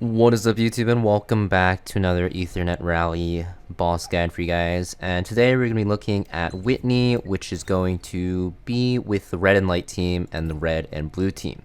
What is up, YouTube, and welcome back to another Ethernet Rally boss guide for you guys. And today we're going to be looking at Whitney, which is going to be with the red and light team and the red and blue team.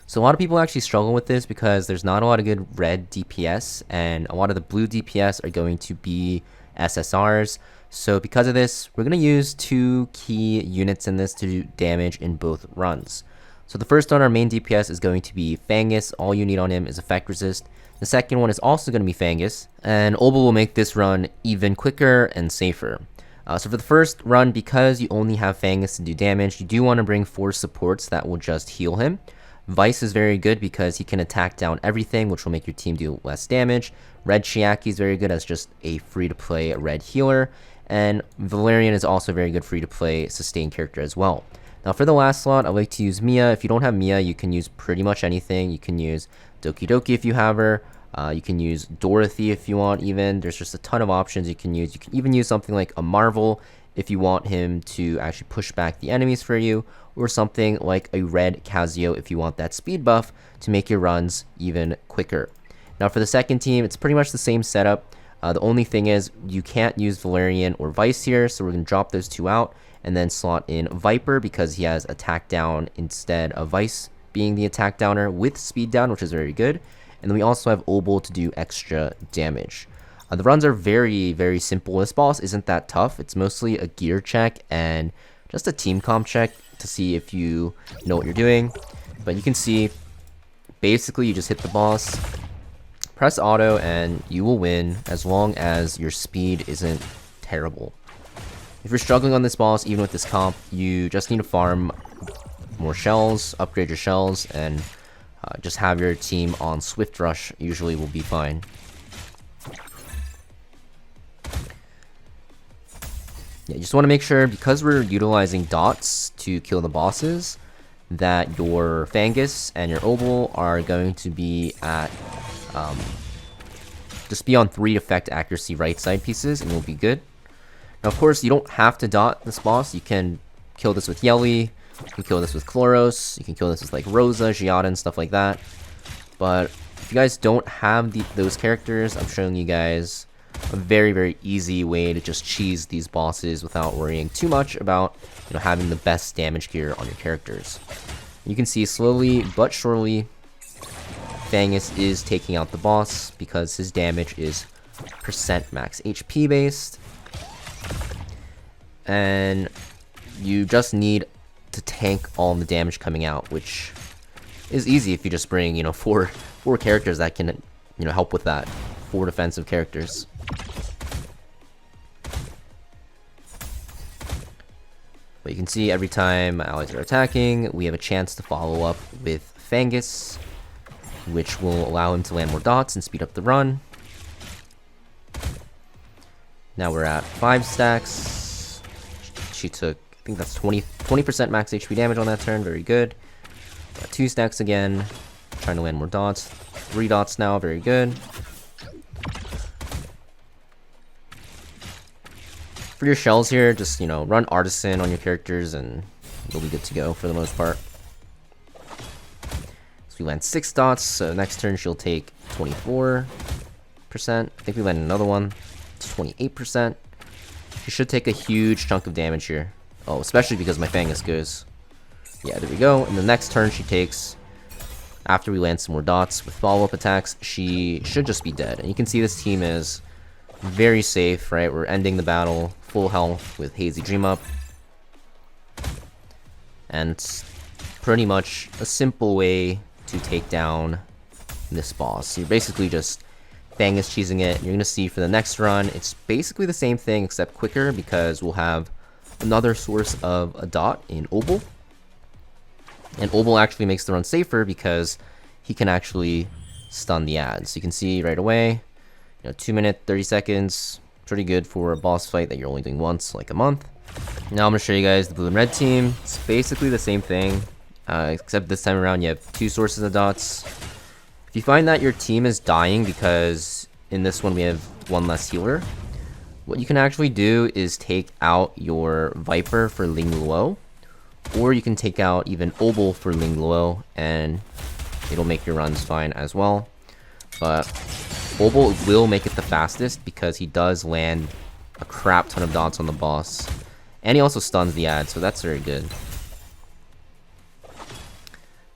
So a lot of people actually struggle with this because there's not a lot of good red DPS, and a lot of the blue DPS are going to be SSRs. So because of this, we're going to use two key units in this to do damage in both runs. So the first on our main DPS is going to be Fangus. All you need on him is effect resist. The second one is also going to be Fangus, and Obel will make this run even quicker and safer. So for the first run, because you only have Fangus to do damage, you do want to bring 4 supports that will just heal him. Vice is very good because he can attack down everything, which will make your team do less damage. Red Chiaki is very good as just a free-to-play red healer, and Valerian is also very good free-to-play sustain character as well. Now for the last slot, I like to use Mia. If you don't have Mia, you can use pretty much anything. You can use Doki Doki if you have her. You can use Dorothy if you want even. There's just a ton of options you can use. You can even use something like a Marvel if you want him to actually push back the enemies for you. Or something like a red Casio if you want that speed buff to make your runs even quicker. Now for the second team, it's pretty much the same setup. The only thing is you can't use Valerian or Vice here, so we're going to drop those two out and then slot in Viper because he has attack down instead of Vice being the attack downer with speed down, which is very good. And then we also have Obel to do extra damage. The runs are very, very simple. This boss isn't that tough. It's mostly a gear check and just a team comp check to see if you know what you're doing. But you can see, basically you just hit the boss, press auto, and you will win as long as your speed isn't terrible. If you're struggling on this boss, even with this comp, you just need to farm more shells, upgrade your shells, and just have your team on Swift Rush usually will be fine. Yeah, you just want to make sure, because we're utilizing dots to kill the bosses, that your Fangus and your Obel are going to be at just be on 3 effect accuracy right side pieces and you'll be good. Now, of course, you don't have to dot this boss. You can kill this with Yeli, you can kill this with Chloros, you can kill this with like Rosa, Giada, and stuff like that. But if you guys don't have those characters, I'm showing you guys a very, very easy way to just cheese these bosses without worrying too much about, having the best damage gear on your characters. You can see slowly but surely Fangus is taking out the boss because his damage is percent max HP based. And you just need to tank all the damage coming out, which is easy if you just bring, four characters that can, help with that. 4 defensive characters. But you can see every time allies are attacking, we have a chance to follow up with Fangus, which will allow him to land more dots and speed up the run. Now we're at 5 stacks. She took, I think that's 20% max HP damage on that turn. Very good. Got 2 stacks again. Trying to land more dots. 3 dots now. Very good. For your shells here, just, run Artisan on your characters and you'll be good to go for the most part. So we land 6 dots, so next turn she'll take 24%. I think we land another one. It's 28%. She should take a huge chunk of damage here. Oh, especially because my Fangus goes. Yeah, there we go. And the next turn she takes, after we land some more dots with follow-up attacks, she should just be dead. And you can see this team is very safe, right? We're ending the battle full health with Hazy Dream Up. And it's pretty much a simple way to take down this boss. You're basically just Fangus cheesing it. You're going to see for the next run, it's basically the same thing except quicker because we'll have another source of a dot in Obel. And Obel actually makes the run safer because he can actually stun the ads. So you can see right away, 2 minutes, 30 seconds, pretty good for a boss fight that you're only doing once, like a month. Now I'm going to show you guys the blue and red team. It's basically the same thing, except this time around you have 2 sources of dots. If you find that your team is dying because in this one we have 1 less healer, what you can actually do is take out your Viper for Ling Luo, or you can take out even Obel for Ling Luo, and it'll make your runs fine as well. but Obol will make it the fastest because he does land a crap ton of dots on the boss. And he also stuns the ad, so that's very good.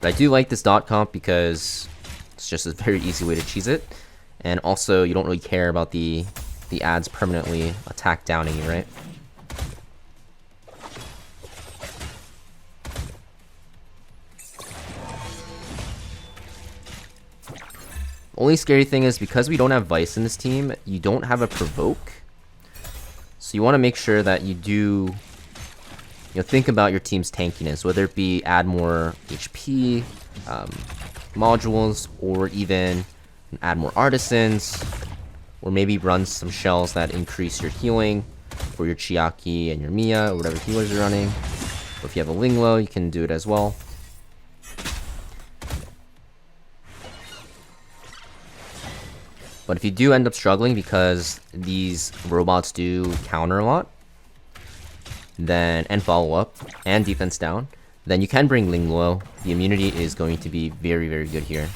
But I do like this dot comp because it's just a very easy way to cheese it. And also, you don't really care about the ads permanently attack downing you, right? Only scary thing is because we don't have Vice in this team, you don't have a Provoke. So you want to make sure that you do, think about your team's tankiness, whether it be add more HP, modules, or even add more artisans, or maybe run some shells that increase your healing for your Chiaki and your Mia, or whatever healers you're running. Or if you have a Linglo, you can do it as well. But if you do end up struggling because these robots do counter a lot, then and follow up and defense down, then you can bring Linglo. The immunity is going to be very, very good here.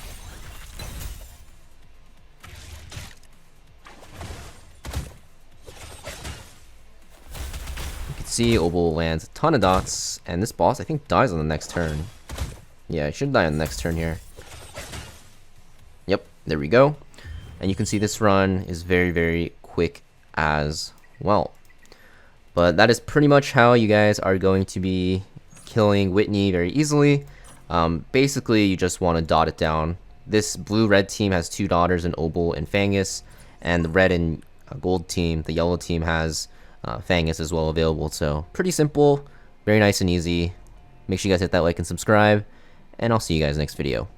You can see Obol lands a ton of dots, and this boss I think dies on the next turn. Yeah, it should die on the next turn here. Yep, there we go. And you can see this run is very, very quick as well. But that is pretty much how you guys are going to be killing Whitney very easily. Basically, you just want to dot it down. This blue-red team has 2 daughters in Obol and Fangus. And the red and gold team, the yellow team, has Fangus as well available. So pretty simple, very nice and easy. Make sure you guys hit that like and subscribe. And I'll see you guys next video.